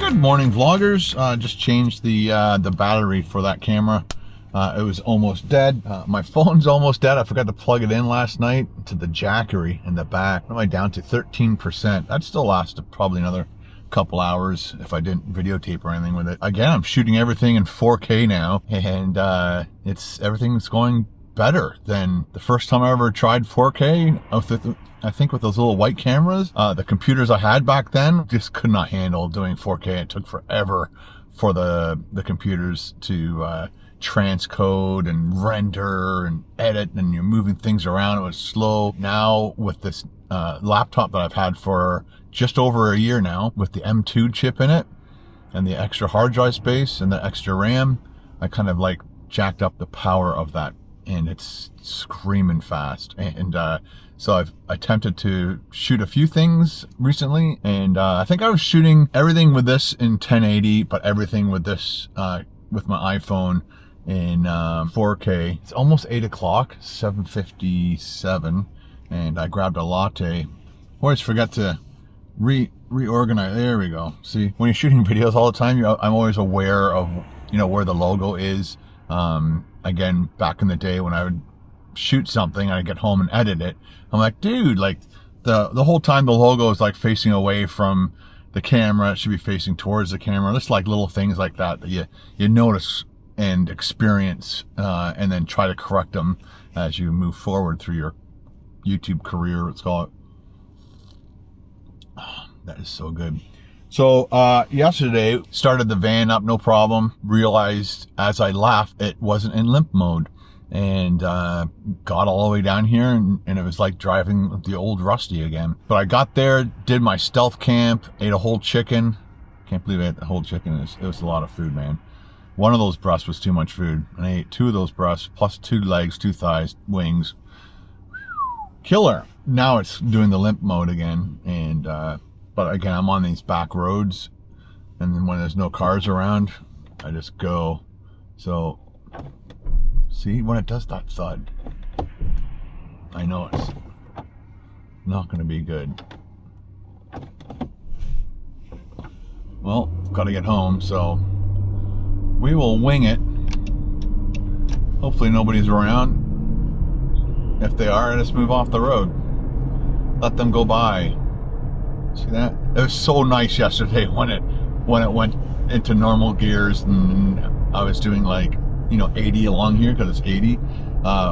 Good morning, vloggers. Just changed the battery for that camera. It was almost dead. My phone's almost dead. I forgot to plug it in last night to the jackery in the back. What am I down to? 13%. That still lasted probably another couple hours if I didn't videotape or anything with it. Again, I'm shooting everything in 4K now, and everything's going better than the first time I ever tried 4K. I think with those little white cameras, the computers I had back then just could not handle doing 4K. It took forever for the computers to transcode and render and edit, and you're moving things around. It was slow. Now with this laptop that I've had for just over a year now, with the M2 chip in it and the extra hard drive space and the extra RAM, I kind of like jacked up the power of that, and it's screaming fast. And so I've attempted to shoot a few things recently, and I think I was shooting everything with this in 1080, but everything with this with my iPhone in 4K. It's almost 8 o'clock, 7:57, and I grabbed a latte. Always forget to reorganize. There we go. See, when you're shooting videos all the time, I'm always aware of where the logo is. Again, back in the day when I would shoot something and I'd get home and edit it, I'm like, dude, like the whole time the logo is like facing away from the camera. It should be facing towards the camera. Just like little things like that you notice and experience, and then try to correct them as you move forward through your YouTube career, let's call it. Oh, that is so good. So yesterday, started the van up, no problem. Realized as I left, it wasn't in limp mode. And got all the way down here, and it was like driving the old Rusty again. But I got there, did my stealth camp, ate a whole chicken. Can't believe I ate the whole chicken. It was a lot of food, man. One of those breasts was too much food, and I ate 2 of those breasts, plus 2 legs, 2 thighs, wings. Killer. Now it's doing the limp mode again, and but again, I'm on these back roads, and then when there's no cars around, I just go. So see, when it does that thud, I know it's not going to be good. Well, got to get home, so we will wing it. Hopefully nobody's around. If they are, just move off the road. Let them go by. See that? It was so nice yesterday when it went into normal gears, and I was doing like 80 along here because it's 80.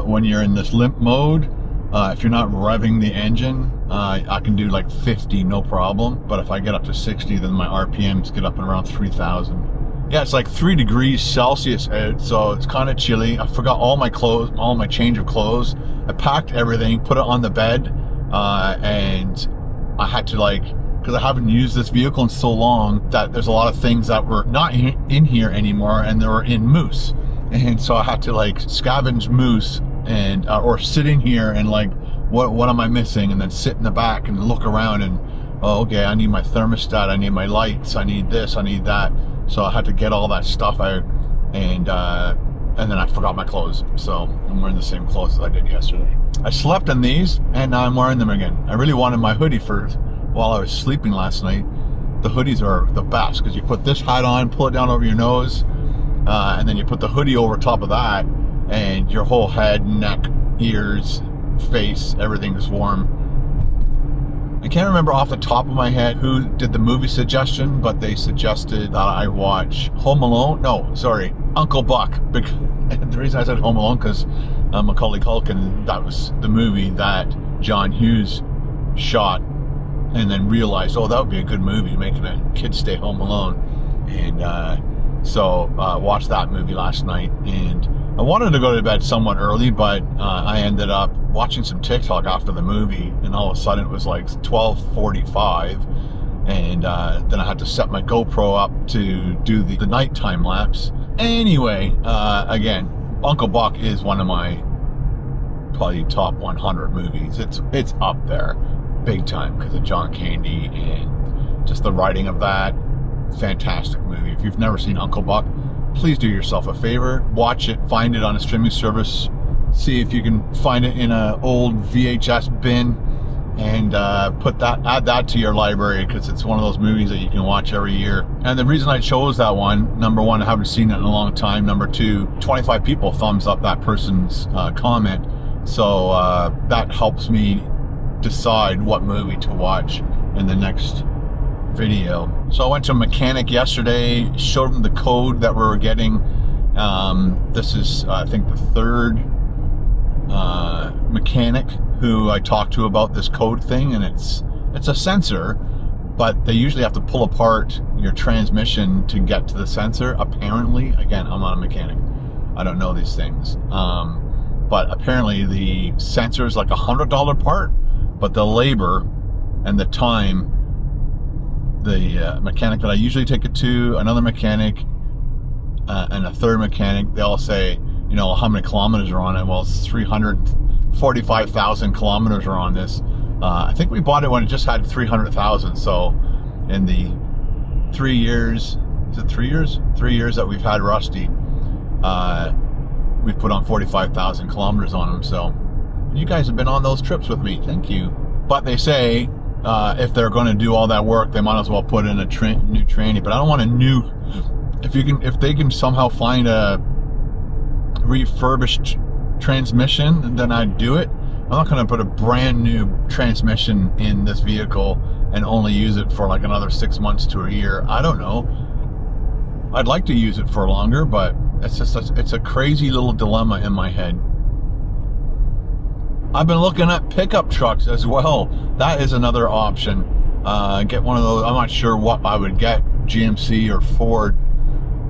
When you're in this limp mode, if you're not revving the engine, I can do like 50 no problem. But if I get up to 60, then my RPMs get up at around 3,000. Yeah, it's like 3 degrees Celsius out, so it's kind of chilly. I forgot all my clothes, all my change of clothes. I packed everything, put it on the bed, and I had to because I haven't used this vehicle in so long that there's a lot of things that were not in here anymore, and they were in moose. And so I had to scavenge moose and or sit in here and what am I missing, and then sit in the back and look around and, oh, okay, I need my thermostat, I need my lights, I need this, I need that. So I had to get all that stuff out, and then I forgot my clothes. So I'm wearing the same clothes as I did yesterday. I slept in these, and now I'm wearing them again. I really wanted my hoodie while I was sleeping last night. The hoodies are the best because you put this hat on, pull it down over your nose, and then you put the hoodie over top of that, and your whole head, neck, ears, face, everything is warm. I can't remember off the top of my head who did the movie suggestion, but they suggested that I watch Home Alone. No, sorry, Uncle Buck. The reason I said Home Alone because Macaulay Culkin, that was the movie that John Hughes shot, and then realized, oh, that would be a good movie, making a kid stay home alone. And so watched that movie last night, and I wanted to go to bed somewhat early, but I ended up watching some TikTok after the movie, and all of a sudden it was like 12:45, and then I had to set my GoPro up to do the nighttime lapse. Anyway, again, Uncle Buck is one of my probably top 100 movies. It's up there big time because of John Candy and just the writing of that. Fantastic movie. If you've never seen Uncle Buck, please do yourself a favor, watch it, find it on a streaming service, see if you can find it in an old VHS bin, and add that to your library, because it's one of those movies that you can watch every year. And the reason I chose that one, number one, I haven't seen it in a long time. Number two, 25 people thumbs up that person's comment. So that helps me decide what movie to watch in the next video. So I went to a mechanic yesterday, showed him the code that we were getting. This is, I think, the third mechanic who I talked to about this code thing, and it's a sensor, but they usually have to pull apart your transmission to get to the sensor, apparently. Again, I'm not a mechanic, I don't know these things, but apparently the sensor is like $100 part, but the labor and the time, the mechanic that I usually take it to, another mechanic, and a third mechanic, they all say, you know, how many kilometers are on it? Well, it's 345,000 kilometers are on this. I think we bought it when it just had 300,000. So in the 3 years, is it 3 years? 3 years that we've had Rusty, we've put on 45,000 kilometers on them. So you guys have been on those trips with me. Thank you. But they say, if they're going to do all that work, they might as well put in a new tranny. But I don't want a new. If they can somehow find a refurbished transmission, then I'd do it. I'm not going to put a brand new transmission in this vehicle and only use it for like another 6 months to a year. I don't know. I'd like to use it for longer, but it's a crazy little dilemma in my head. I've been looking at pickup trucks as well. That is another option. Get one of those. I'm not sure what I would get, GMC or Ford,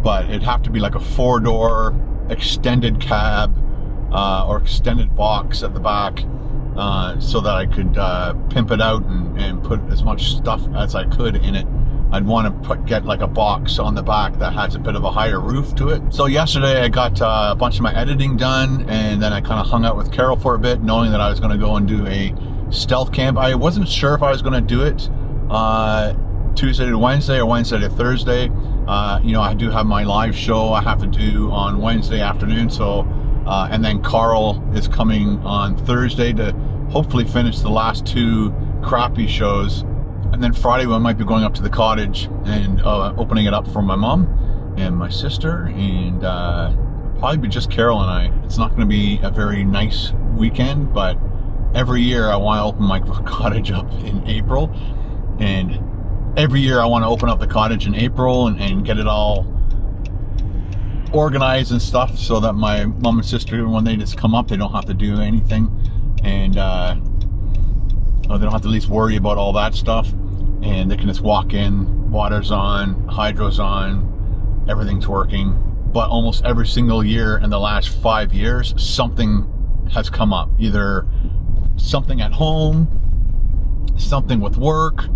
but it'd have to be like a 4-door extended cab or extended box at the back, so that I could pimp it out and put as much stuff as I could in it. I'd want to get like a box on the back that has a bit of a higher roof to it. So yesterday I got a bunch of my editing done, and then I kind of hung out with Carol for a bit, knowing that I was going to go and do a stealth camp. I wasn't sure if I was going to do it Tuesday to Wednesday or Wednesday to Thursday. You know, I do have my live show I have to do on Wednesday afternoon, so and then Carl is coming on Thursday to hopefully finish the last 2 crappy shows, and then Friday we might be going up to the cottage and opening it up for my mom and my sister, and probably be just Carol and I. It's not going to be a very nice weekend, but every year I want to open my cottage up in April, and every year I want to open up the cottage in April and get it all organized and stuff, so that my mom and sister, when they just come up, they don't have to do anything, and they don't have to at least worry about all that stuff, and they can just walk in, water's on, hydro's on, everything's working. But almost every single year in the last 5 years, something has come up, either something at home, something with work,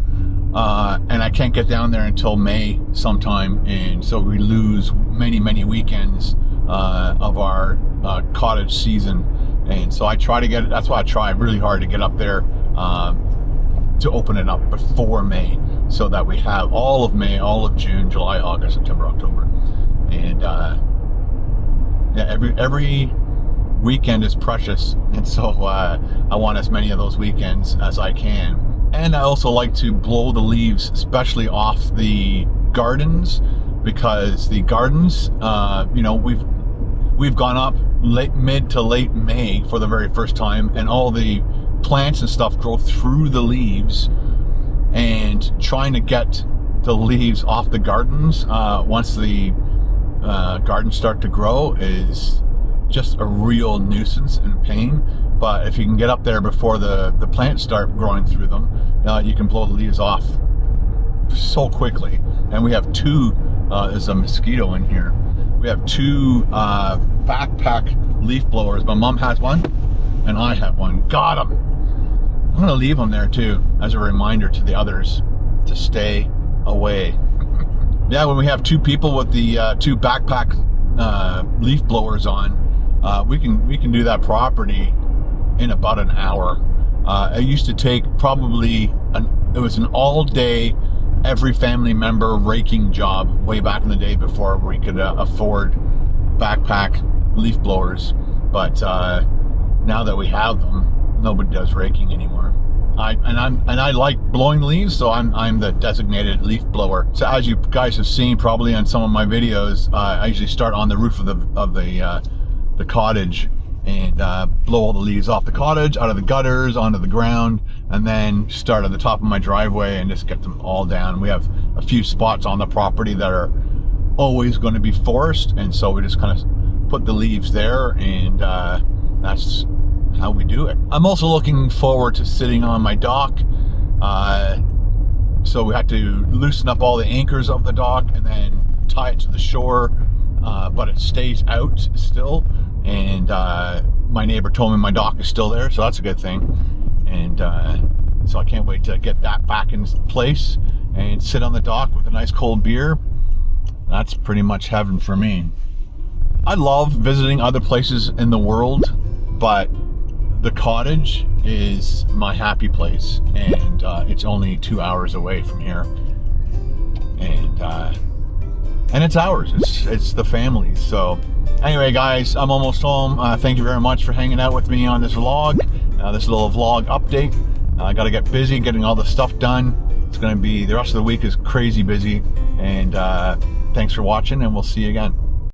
and I can't get down there until May sometime, and so we lose many weekends of our cottage season. And so I try to get, that's why I try really hard to get up there to open it up before May, so that we have all of May, all of June, July, August, September, October, and yeah, every weekend is precious, and so I want as many of those weekends as I can. And I also like to blow the leaves, especially off the gardens, because the gardens, you know, we've gone up mid to late May for the very first time, and all the plants and stuff grow through the leaves, and trying to get the leaves off the gardens once the gardens start to grow is just a real nuisance and pain. But if you can get up there before the plants start growing through them, you can blow the leaves off so quickly. And we have 2, there's a mosquito in here. We have 2 backpack leaf blowers. My mom has one and I have one. Got them. I'm gonna leave them there too, as a reminder to the others to stay away. Yeah, when we have 2 people with the 2 backpack leaf blowers on, we can do that property in about an hour. It used to take probably it was an all-day, every family member raking job way back in the day, before we could afford backpack leaf blowers. But now that we have them, nobody does raking anymore. I like blowing leaves, so I'm the designated leaf blower. So as you guys have seen probably on some of my videos, I usually start on the roof of the cottage and blow all the leaves off the cottage, out of the gutters, onto the ground, and then start at the top of my driveway and just get them all down. We have a few spots on the property that are always going to be forest, and so we just kind of put the leaves there, and that's how we do it. I'm also looking forward to sitting on my dock. So we had to loosen up all the anchors of the dock and then tie it to the shore, but it stays out still. And my neighbor told me my dock is still there, so that's a good thing. And so I can't wait to get that back in place and sit on the dock with a nice cold beer. That's pretty much heaven for me. I love visiting other places in the world, but the cottage is my happy place, and it's only 2 hours away from here, and it's ours. It's the family's. So anyway, guys, I'm almost home. Thank you very much for hanging out with me on this vlog, this little vlog update. I got to get busy getting all the stuff done. It's going to be, the rest of the week is crazy busy, and thanks for watching, and we'll see you again.